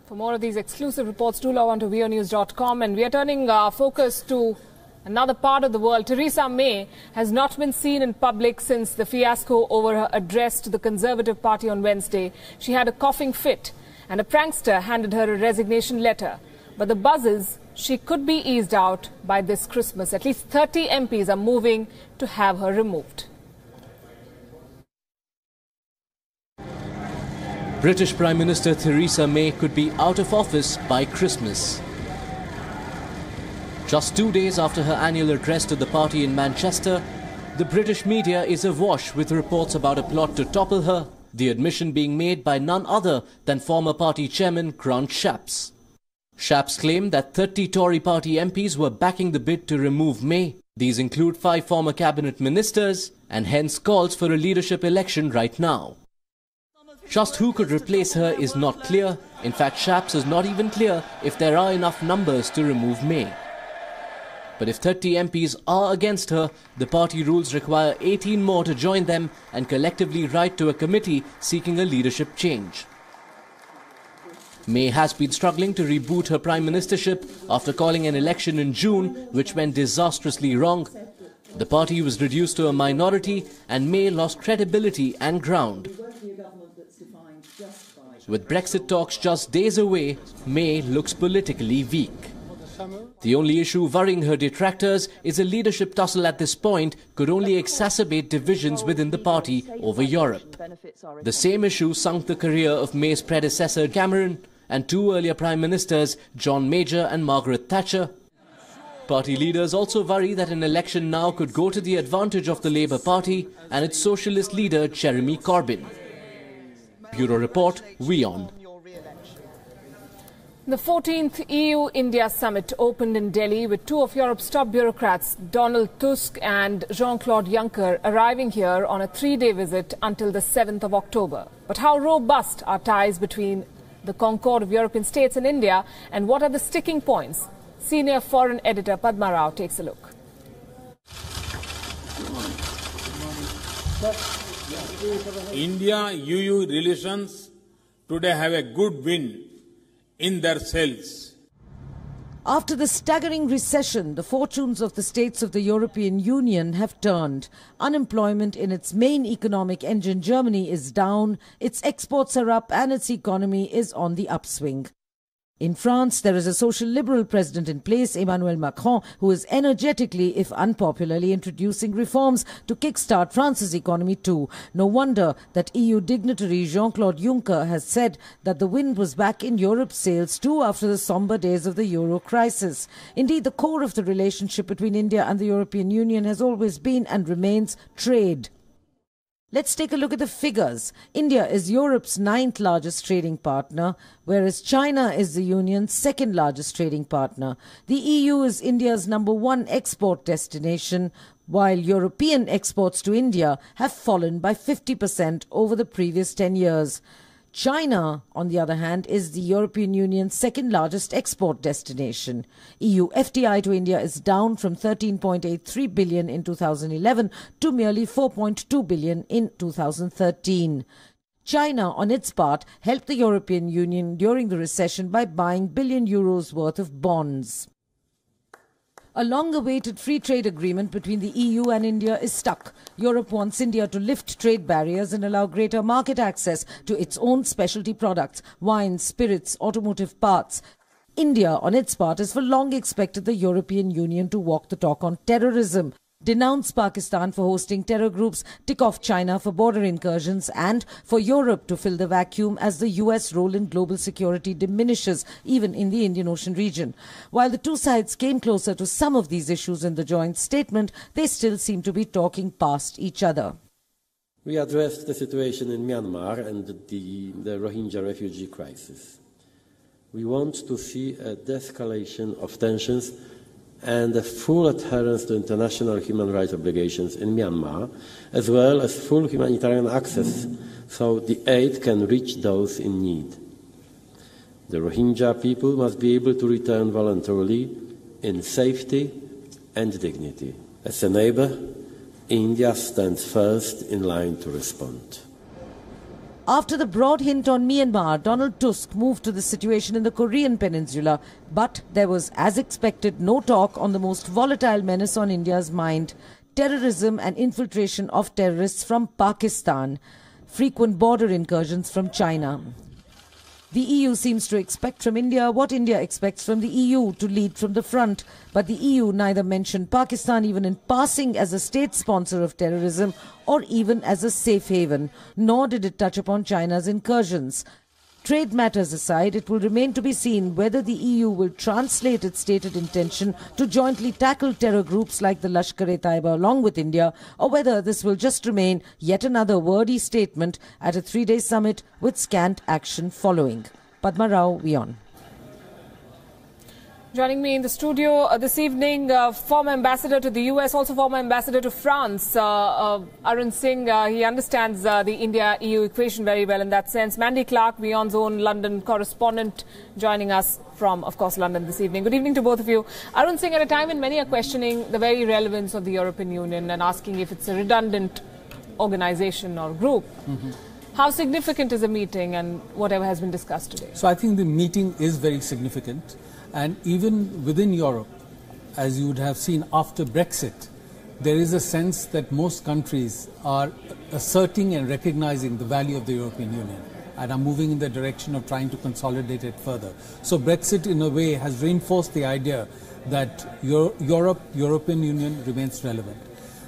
For more of these exclusive reports, do log on to WIONnews.com, and we are turning our focus to another part of the world. Theresa May has not been seen in public since the fiasco over her address to the Conservative Party on Wednesday. She had a coughing fit and a prankster handed her a resignation letter. But the buzz is she could be eased out by this Christmas. At least 30 MPs are moving to have her removed. British Prime Minister Theresa May could be out of office by Christmas. Just 2 days after her annual address to the party in Manchester, the British media is awash with reports about a plot to topple her, the admission being made by none other than former party chairman Grant Shapps. Shapps claimed that 30 Tory party MPs were backing the bid to remove May. These include 5 former cabinet ministers and hence calls for a leadership election right now. Just who could replace her is not clear. In fact, Shapps is not even clear if there are enough numbers to remove May. But if 30 MPs are against her, the party rules require 18 more to join them and collectively write to a committee seeking a leadership change. May has been struggling to reboot her prime ministership after calling an election in June which went disastrously wrong. The party was reduced to a minority and May lost credibility and ground. With Brexit talks just days away, May looks politically weak. The only issue worrying her detractors is a leadership tussle at this point could only exacerbate divisions within the party over Europe. The same issue sunk the career of May's predecessor Cameron and 2 earlier Prime Ministers, John Major and Margaret Thatcher. Party leaders also worry that an election now could go to the advantage of the Labour Party and its socialist leader Jeremy Corbyn. Bureau Report, WION. The 14th EU-India summit opened in Delhi with 2 of Europe's top bureaucrats, Donald Tusk and Jean-Claude Juncker, arriving here on a 3-day visit until the 7th of October. But how robust are ties between the Concord of European states and India, and what are the sticking points? Senior foreign editor Padma Rao takes a look. India-EU relations today have a good wind in their sails. After the staggering recession, the fortunes of the states of the European Union have turned. Unemployment in its main economic engine, Germany, is down, its exports are up and its economy is on the upswing. In France, there is a social liberal president in place, Emmanuel Macron, who is energetically, if unpopularly, introducing reforms to kickstart France's economy too. No wonder that EU dignitary Jean-Claude Juncker has said that the wind was back in Europe's sails too after the somber days of the euro crisis. Indeed, the core of the relationship between India and the European Union has always been and remains trade. Let's take a look at the figures. India is Europe's 9th largest trading partner, whereas China is the Union's 2nd largest trading partner. The EU is India's #1 export destination, while European exports to India have fallen by 50% over the previous 10 years. China, on the other hand, is the European Union's 2nd largest export destination. EU FDI to India is down from 13.83 billion in 2011 to merely 4.2 billion in 2013. China, on its part, helped the European Union during the recession by buying billion euros worth of bonds. A long-awaited free trade agreement between the EU and India is stuck. Europe wants India to lift trade barriers and allow greater market access to its own specialty products, wines, spirits, automotive parts. India, on its part, has for long expected the European Union to walk the talk on terrorism, denounce Pakistan for hosting terror groups, tick off China for border incursions, and for Europe to fill the vacuum as the US role in global security diminishes, even in the Indian Ocean region. While the two sides came closer to some of these issues in the joint statement, they still seem to be talking past each other. We addressed the situation in Myanmar and the Rohingya refugee crisis. We want to see a de-escalation of tensions and a full adherence to international human rights obligations in Myanmar, as well as full humanitarian access so the aid can reach those in need. The Rohingya people must be able to return voluntarily in safety and dignity. As a neighbour, India stands first in line to respond. After the broad hint on Myanmar, Donald Tusk moved to the situation in the Korean peninsula. But there was, as expected, no talk on the most volatile menace on India's mind: terrorism and infiltration of terrorists from Pakistan, frequent border incursions from China. The EU seems to expect from India what India expects from the EU, to lead from the front. But the EU neither mentioned Pakistan even in passing as a state sponsor of terrorism or even as a safe haven, nor did it touch upon China's incursions. Trade matters aside, it will remain to be seen whether the EU will translate its stated intention to jointly tackle terror groups like the Lashkar-e-Taiba along with India, or whether this will just remain yet another wordy statement at a 3-day summit with scant action following. Padma Rao, WION. Joining me in the studio this evening, former ambassador to the US, also former ambassador to France, Arun Singh. He understands the India-EU equation very well in that sense. Mandy Clark, WION's own London correspondent, joining us from, of course, London this evening. Good evening to both of you. Arun Singh, at a time when many are questioning the very relevance of the European Union and asking if it's a redundant organization or group, how significant is the meeting and whatever has been discussed today? So I think the meeting is very significant. And even within Europe, as you would have seen after Brexit, there is a sense that most countries are asserting and recognizing the value of the European Union and are moving in the direction of trying to consolidate it further. So Brexit, in a way, has reinforced the idea that European Union remains relevant.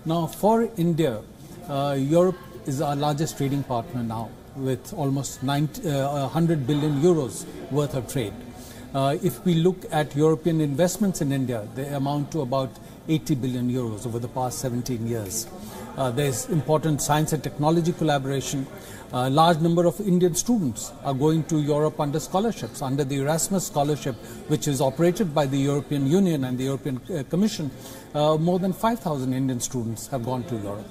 Now, for India, Europe is our largest trading partner now, with almost 100 billion euros worth of trade. If we look at European investments in India, they amount to about 80 billion euros over the past 17 years. There's important science and technology collaboration. A large number of Indian students are going to Europe under scholarships, under the Erasmus scholarship, which is operated by the European Union and the European Commission. More than 5,000 Indian students have gone to Europe.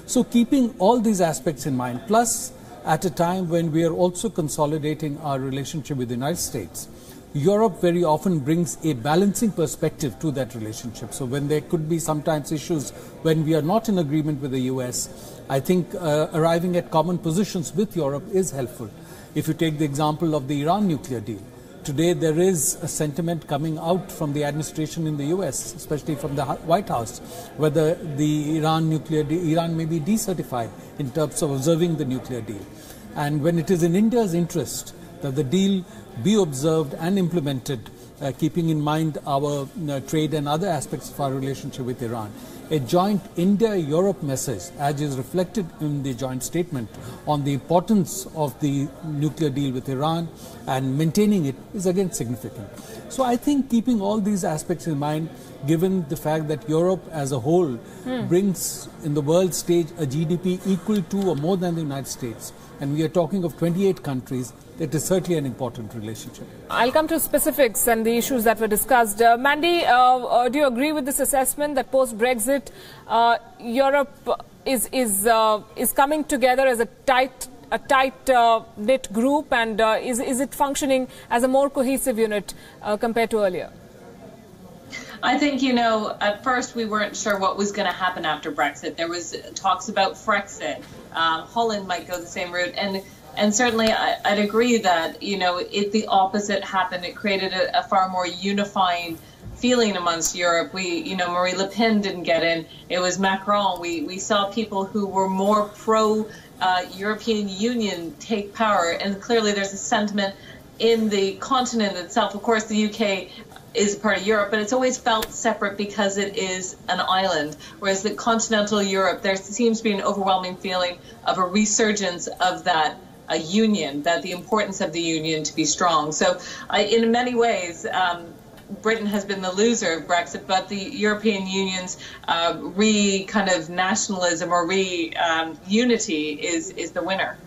So keeping all these aspects in mind, plus at a time when we are also consolidating our relationship with the United States, Europe very often brings a balancing perspective to that relationship. So when there could be sometimes issues when we are not in agreement with the US, I think arriving at common positions with Europe is helpful. If you take the example of the Iran nuclear deal, today there is a sentiment coming out from the administration in the US, especially from the White House, whether the Iran may be decertified in terms of observing the nuclear deal. And when it is in India's interest that the deal be observed and implemented, keeping in mind our trade and other aspects of our relationship with Iran, a joint India-Europe message, as is reflected in the joint statement on the importance of the nuclear deal with Iran and maintaining it, is again significant. So I think keeping all these aspects in mind, given the fact that Europe as a whole brings in the world stage a GDP equal to or more than the United States, and we are talking of 28 countries, it is certainly an important relationship. I'll come to specifics and the issues that were discussed. Mandy, do you agree with this assessment that post-Brexit, Europe is coming together as a tight-knit group, and is it functioning as a more cohesive unit compared to earlier? I think, at first we weren't sure what was going to happen after Brexit. There was talks about Frexit. Holland might go the same route. And certainly I'd agree that, if the opposite happened, it created a far more unifying feeling amongst Europe. Marie Le Pen didn't get in. It was Macron. We saw people who were more pro-European Union take power. And clearly there's a sentiment in the continent itself. Of course, the UK is part of Europe, but it's always felt separate because it is an island. Whereas the continental Europe, there seems to be an overwhelming feeling of a resurgence of that union, that the importance of the union to be strong. So in many ways, Britain has been the loser of Brexit, but the European Union's kind of nationalism or unity is the winner.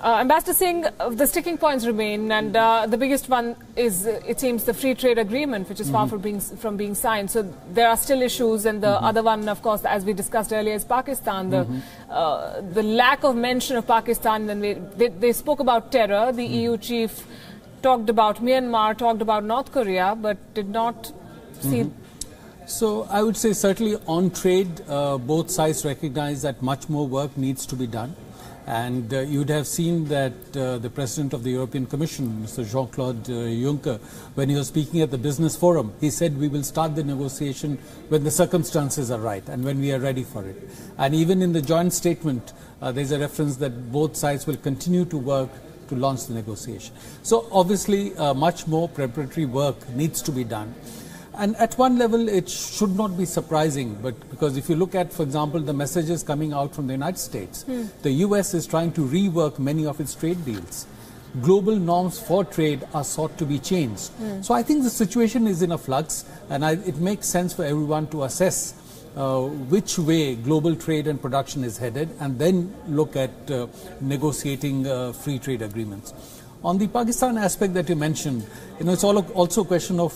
Ambassador Singh, the sticking points remain, and the biggest one is, it seems, the free trade agreement, which is far from being signed. So there are still issues, and the other one, of course, as we discussed earlier, is Pakistan. The lack of mention of Pakistan, and they spoke about terror. The EU chief talked about Myanmar, talked about North Korea, but did not see. So I would say certainly on trade, both sides recognize that much more work needs to be done. And you'd have seen that the President of the European Commission, Mr. Jean-Claude Juncker, when he was speaking at the Business Forum, he said we will start the negotiation when the circumstances are right and when we are ready for it. And even in the joint statement, there's a reference that both sides will continue to work to launch the negotiation. So obviously much more preparatory work needs to be done. And at one level, it should not be surprising, but because if you look at, for example, the messages coming out from the United States, the US is trying to rework many of its trade deals. Global norms for trade are sought to be changed. So I think the situation is in a flux, and it makes sense for everyone to assess which way global trade and production is headed, and then look at negotiating free trade agreements. On the Pakistan aspect that you mentioned, it's also a question of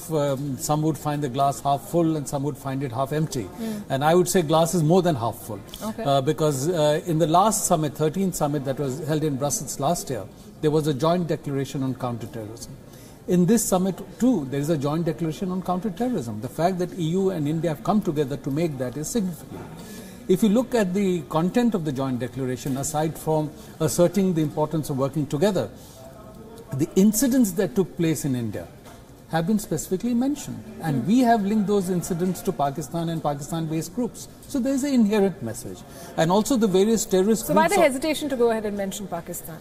some would find the glass half full and some would find it half empty. And I would say glass is more than half full. Okay. Because in the last summit, 13th summit that was held in Brussels last year, there was a joint declaration on counterterrorism. In this summit too, there is a joint declaration on counterterrorism. The fact that EU and India have come together to make that is significant. If you look at the content of the joint declaration, aside from asserting the importance of working together, the incidents that took place in India have been specifically mentioned, and we have linked those incidents to Pakistan and Pakistan-based groups. So there is an inherent message, and also the various terrorist groups. So why the hesitation to go ahead and mention Pakistan?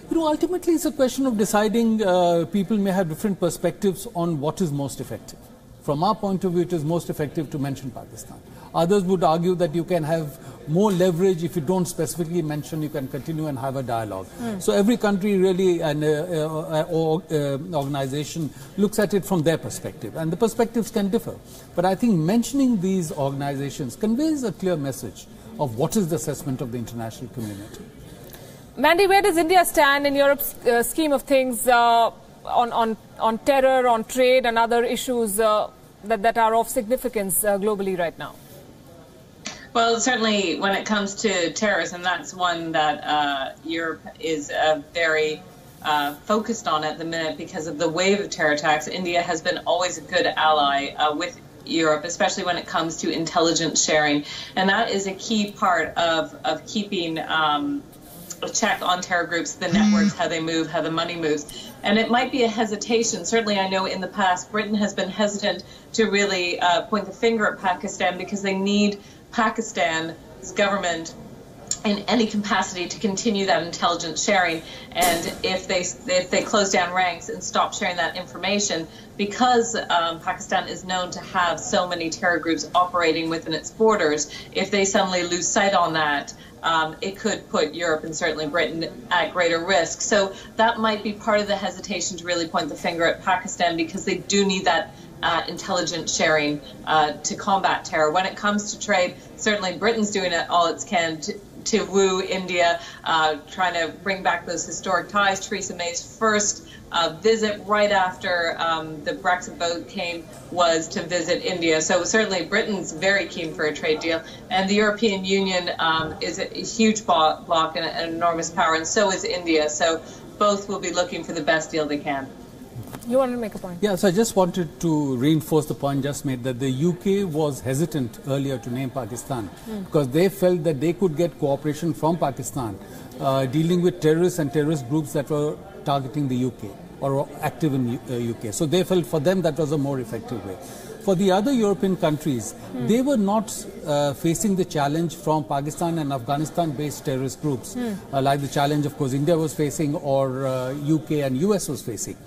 Ultimately it's a question of deciding. People may have different perspectives on what is most effective. From our point of view, it is most effective to mention Pakistan. Others would argue that you can have more leverage if you don't specifically mention, you can continue and have a dialogue. So every country really and organization looks at it from their perspective, and the perspectives can differ. But I think mentioning these organizations conveys a clear message of what is the assessment of the international community. Mandy, where does India stand in Europe's scheme of things on terror, on trade and other issues that are of significance globally right now? Well, certainly when it comes to terrorism, that's one that Europe is very focused on at the minute because of the wave of terror attacks. India has been always a good ally with Europe, especially when it comes to intelligence sharing. And that is a key part of keeping a check on terror groups, the networks, how they move, how the money moves. And it might be a hesitation. Certainly, I know in the past, Britain has been hesitant to really point the finger at Pakistan because they need Pakistan's government in any capacity to continue that intelligence sharing. And if they close down ranks and stop sharing that information, because Pakistan is known to have so many terror groups operating within its borders, if they suddenly lose sight on that, it could put Europe and certainly Britain at greater risk. So that might be part of the hesitation to really point the finger at Pakistan, because they do need that intelligence sharing to combat terror. When it comes to trade, certainly Britain's doing all it can to woo India, trying to bring back those historic ties. Theresa May's first visit right after the Brexit vote came was to visit India. So certainly Britain's very keen for a trade deal. And the European Union is a huge bloc and an enormous power, and so is India. So both will be looking for the best deal they can. You wanted to make a point? Yes, I just wanted to reinforce the point just made that the UK was hesitant earlier to name Pakistan because they felt that they could get cooperation from Pakistan dealing with terrorists and terrorist groups that were targeting the UK or active in UK. So they felt for them that was a more effective way. For the other European countries, they were not facing the challenge from Pakistan and Afghanistan-based terrorist groups, like the challenge, of course, India was facing or UK and US was facing.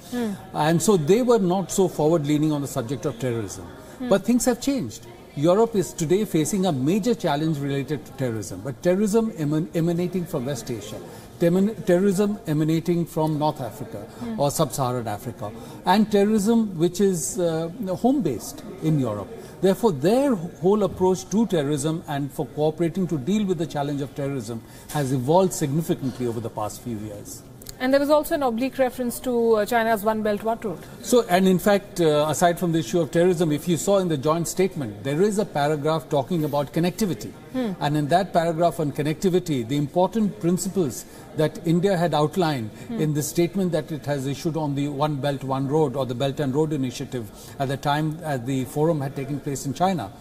And so they were not so forward-leaning on the subject of terrorism. But things have changed. Europe is today facing a major challenge related to terrorism, but terrorism emanating from West Asia, terrorism emanating from North Africa or Sub-Saharan Africa, and terrorism which is home-based in Europe. Therefore, their whole approach to terrorism and for cooperating to deal with the challenge of terrorism has evolved significantly over the past few years. And there was also an oblique reference to China's One Belt, One Road. So, and in fact, aside from the issue of terrorism, if you saw in the joint statement, there is a paragraph talking about connectivity. And in that paragraph on connectivity, the important principles that India had outlined in the statement that it has issued on the One Belt, One Road or the Belt and Road Initiative at the time the forum had taken place in China,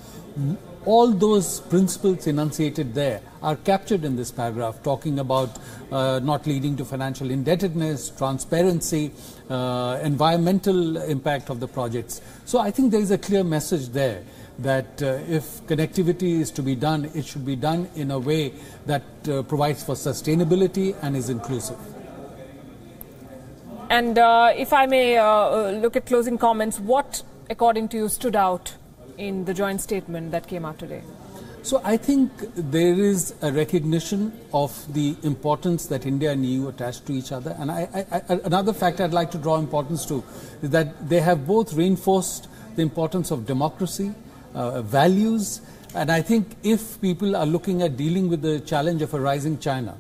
all those principles enunciated there are captured in this paragraph, talking about not leading to financial indebtedness, transparency, environmental impact of the projects. So I think there is a clear message there that if connectivity is to be done, it should be done in a way that provides for sustainability and is inclusive. And if I may look at closing comments, what, according to you, stood out in the joint statement that came out today? So I think there is a recognition of the importance that India and EU attach to each other. And another fact I'd like to draw importance to is that they have both reinforced the importance of democracy, values. And I think if people are looking at dealing with the challenge of a rising China,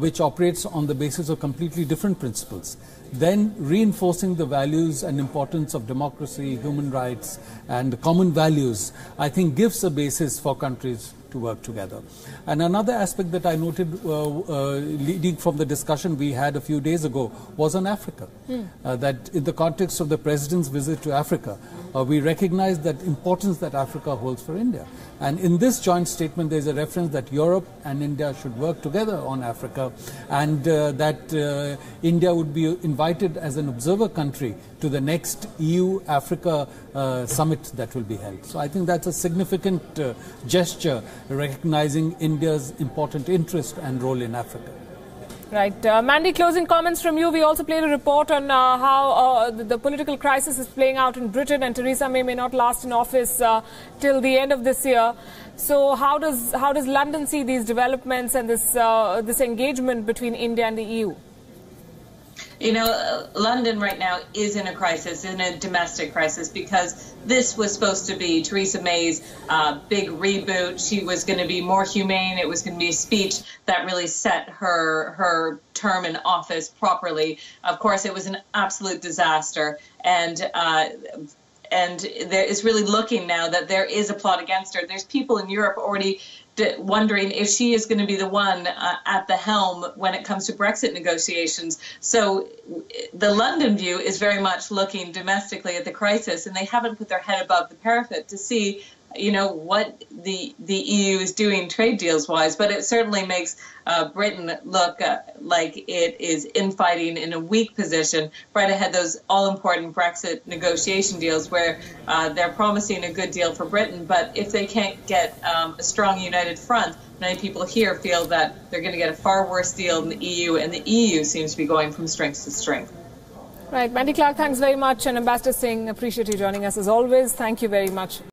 which operates on the basis of completely different principles, then reinforcing the values and importance of democracy, human rights, and common values, I think gives a basis for countries to work together. And another aspect that I noted leading from the discussion we had a few days ago was on Africa. That in the context of the President's visit to Africa, we recognize that importance that Africa holds for India. And in this joint statement, there is a reference that Europe and India should work together on Africa, and that India would be invited as an observer country to the next EU-Africa summit that will be held. So I think that's a significant gesture recognizing India's important interest and role in Africa. Right. Mandy, closing comments from you. We also played a report on how the political crisis is playing out in Britain, and Theresa May not last in office till the end of this year. So how does London see these developments and this engagement between India and the EU? You know, London right now is in a crisis, in a domestic crisis, because this was supposed to be Theresa May's big reboot. She was going to be more humane. It was going to be a speech that really set her term in office properly. Of course, it was an absolute disaster. And there is really looking now that there is a plot against her. There's people in Europe already wondering if she is going to be the one at the helm when it comes to Brexit negotiations. So the London view is very much looking domestically at the crisis, and they haven't put their head above the parapet to see, you know, what the EU is doing trade deals wise. But it certainly makes Britain look like it is infighting in a weak position right ahead those all-important Brexit negotiation deals, where they're promising a good deal for Britain. But if they can't get a strong united front, many people here feel that they're going to get a far worse deal than the EU, and the EU seems to be going from strength to strength. Right. Mandy Clark, thanks very much. And Ambassador Singh, appreciate you joining us as always. Thank you very much.